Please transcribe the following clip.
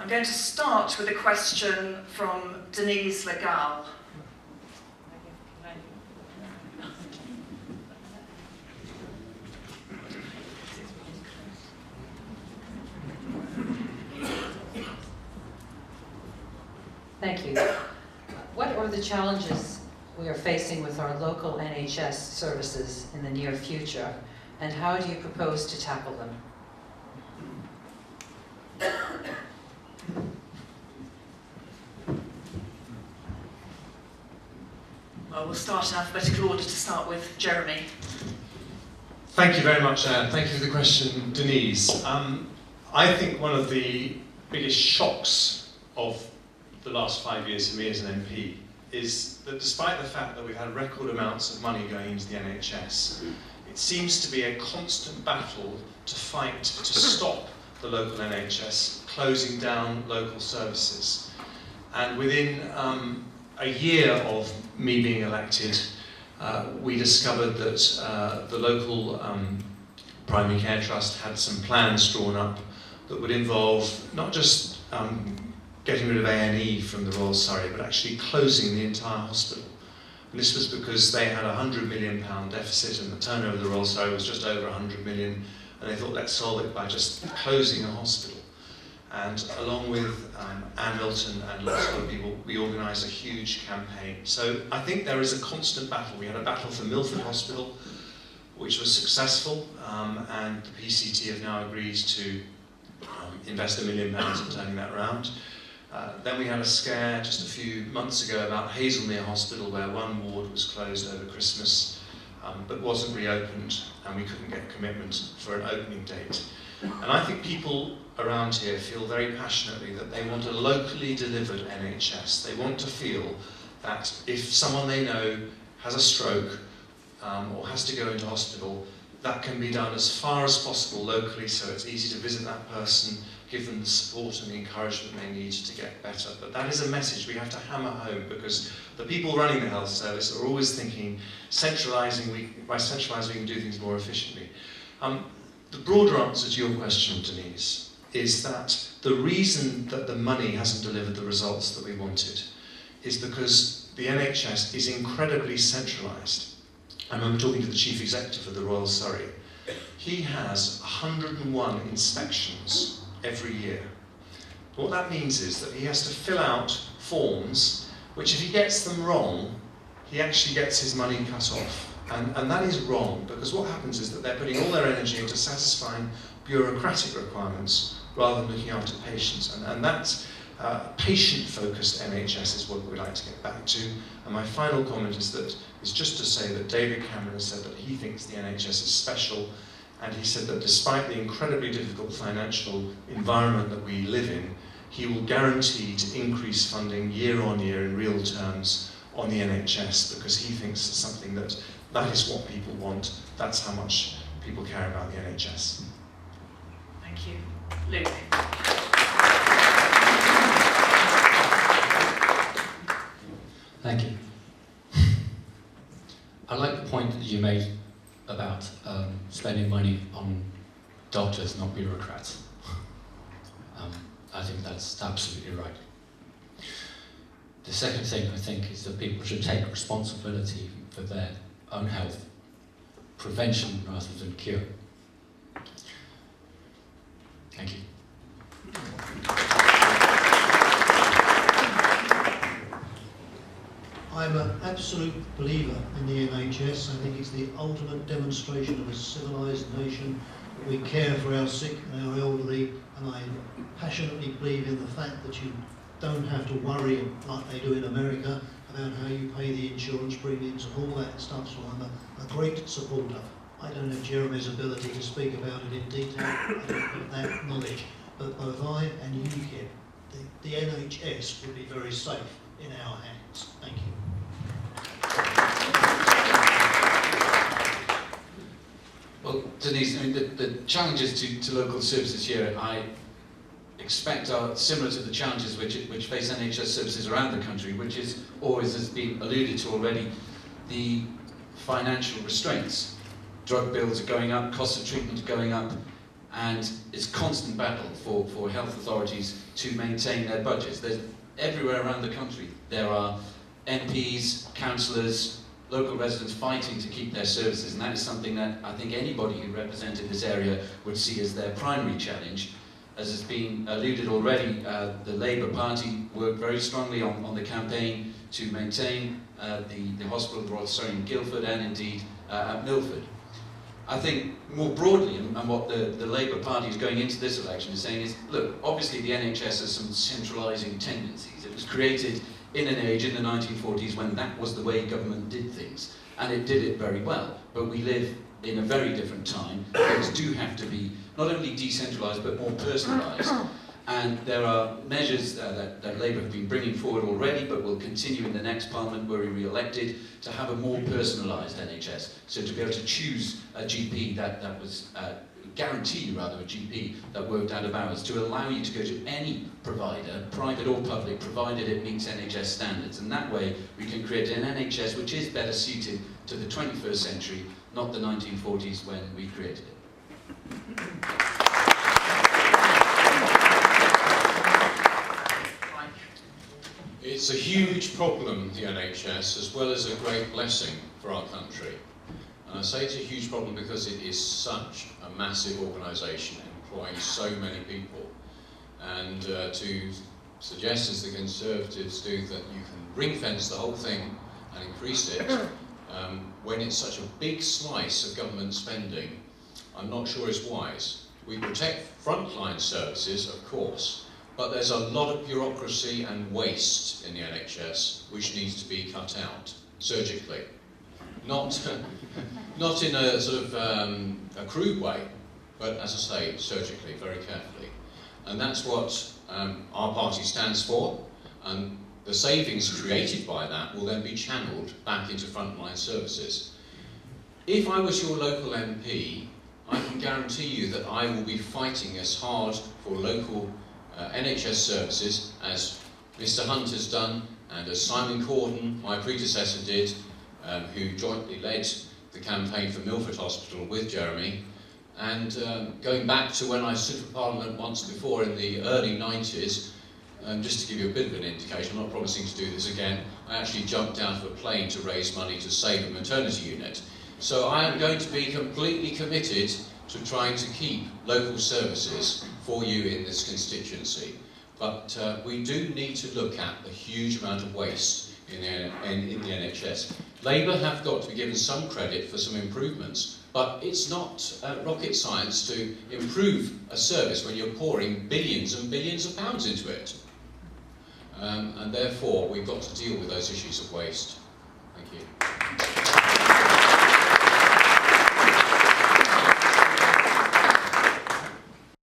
I'm going to start with a question from Denise Legal. Thank you. What are the challenges we are facing with our local NHS services in the near future, and how do you propose to tackle them? Well, we'll start in alphabetical order to start with Jeremy. Thank you very much, Anne. Thank you for the question, Denise. I think one of the biggest shocks of the last 5 years for me as an MP is that despite the fact that we've had record amounts of money going into the NHS, it seems to be a constant battle to fight to stop the local NHS closing down local services. And within a year of me being elected, we discovered that the local primary care trust had some plans drawn up that would involve not just getting rid of A&E from the Royal Surrey, but actually closing the entire hospital. And this was because they had a £100 million deficit and the turnover of the Royal Surrey was just over 100 million, and they thought, let's solve it by just closing a hospital. And along with Anne Milton and lots of other people, we organised a huge campaign. So I think there is a constant battle. We had a battle for Milford Hospital, which was successful, and the PCT have now agreed to invest £1 million in turning that around. Then we had a scare just a few months ago about Hazelmere Hospital, where one ward was closed over Christmas, but wasn't reopened, and we couldn't get commitment for an opening date. And I think people around here feel very passionately that they want a locally delivered NHS. They want to feel that if someone they know has a stroke or has to go into hospital, that can be done as far as possible locally, so it's easy to visit that person, give them the support and the encouragement they need to get better. But that is a message we have to hammer home, because the people running the health service are always thinking by centralising we can do things more efficiently. The broader answer to your question, Denise, is that the reason that the money hasn't delivered the results that we wanted is because the NHS is incredibly centralised. I remember talking to the Chief Executive of the Royal Surrey. He has 101 inspections every year. What that means is that he has to fill out forms, which if he gets them wrong, he actually gets his money cut off. And that is wrong, because what happens is that they're putting all their energy into satisfying bureaucratic requirements rather than looking after patients. And that patient-focused NHS is what we'd like to get back to. And my final comment is just to say that David Cameron has said that he thinks the NHS is special, and he said that despite the incredibly difficult financial environment that we live in, he will guarantee to increase funding year on year in real terms on the NHS, because he thinks it's something that is what people want. That's how much people care about the NHS. Thank you. Luke. Thank you. I like the point that you made about spending money on doctors, not bureaucrats. I think that's absolutely right. The second thing I think is that people should take responsibility for their own health, prevention rather than cure. Thank you. I'm an absolute believer in the NHS. I think it's the ultimate demonstration of a civilised nation, that we care for our sick and our elderly, and I passionately believe in the fact that you don't have to worry like they do in America about how you pay the insurance premiums and all that stuff, so I'm a great supporter. I don't have Jeremy's ability to speak about it in detail, I don't have that knowledge, but both I and UKIP, the NHS will be very safe in our hands. Thank you. Well, Denise, I mean, the challenges to local services here, I expect are similar to the challenges which face NHS services around the country, which is always, has been alluded to already, the financial restraints. Drug bills are going up, costs of treatment are going up. and it's a constant battle for health authorities to maintain their budgets. There's, everywhere around the country there are MPs, councillors, local residents fighting to keep their services, and that is something that I think anybody who represented this area would see as their primary challenge. As has been alluded already, the Labour Party worked very strongly on the campaign to maintain the hospital, the Royal Surrey in Guildford, and indeed at Milford. I think more broadly, and what the Labour Party is going into this election is saying is, look, obviously the NHS has some centralising tendencies. It was created in an age in the 1940s when that was the way government did things, and it did it very well. But we live in a very different time. Things do have to be not only decentralised but more personalised. And there are measures that Labour have been bringing forward already, but will continue in the next Parliament where we're re-elected, to have a more personalised NHS. So to be able to choose a GP that was, guarantee you rather, a GP that worked out of hours, to allow you to go to any provider, private or public, provided it meets NHS standards. And that way we can create an NHS which is better suited to the 21st century, not the 1940s when we created it. It's a huge problem, the NHS, as well as a great blessing for our country. And I say it's a huge problem because it is such a massive organisation employing so many people. And to suggest, as the Conservatives do, that you can ring-fence the whole thing and increase it, when it's such a big slice of government spending, I'm not sure is wise. We protect frontline services, of course, but there's a lot of bureaucracy and waste in the NHS which needs to be cut out surgically. Not in a sort of a crude way, but as I say, surgically, very carefully. And that's what our party stands for, and the savings created by that will then be channelled back into frontline services. If I was your local MP, I can guarantee you that I will be fighting as hard for local NHS services as Mr Hunt has done, and as Simon Corden, my predecessor, did, who jointly led the campaign for Milford Hospital with Jeremy. And going back to when I stood for Parliament once before in the early 90s, just to give you a bit of an indication, I'm not promising to do this again, I actually jumped out of a plane to raise money to save a maternity unit. So I am going to be completely committed to trying to keep local services for you in this constituency. But we do need to look at the huge amount of waste in the NHS. Labour have got to be given some credit for some improvements, but it's not rocket science to improve a service when you're pouring billions and billions of pounds into it. And therefore, we've got to deal with those issues of waste.